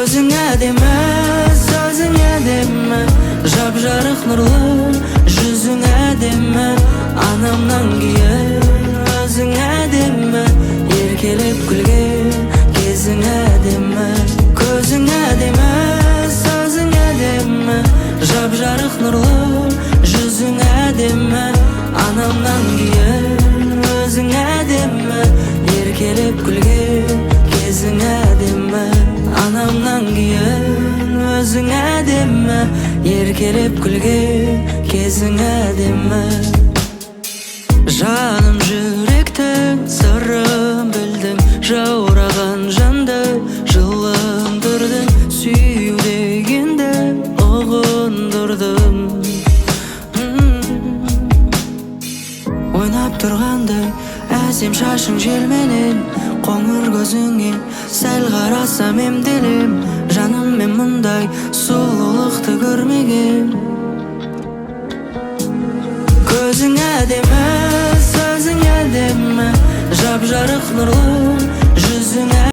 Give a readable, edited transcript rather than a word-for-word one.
Көзің әдемі, сөзің әдемі, жап-жарық нұрлы жүзің әдемі. Анамнан кейін өзің әдемі, еркелеп күлген кезің әдемі. Көзің әдемі, сөзің әдемі, жап-жарық нұрлы жүзің әдемі. Анамнан кейін өзің әдемі, еркелеп күлген кезің әдемі. Анамнан кейін өзің әдемі, еркелеп күлген кезің әдемі. Жаным жүректің сырын білдің, жаураған жанды жылындырдың, сүю дегенді ұғындырдым. Ойнап тұрғандай әсем шашың желменен, қоңыр көзіңе сәл қарасам емделем. Жаным мен мұндай сұлулықты көрмеген. Көзің әдемі, сөзің әдемі, жап-жарық нұрлы жүзің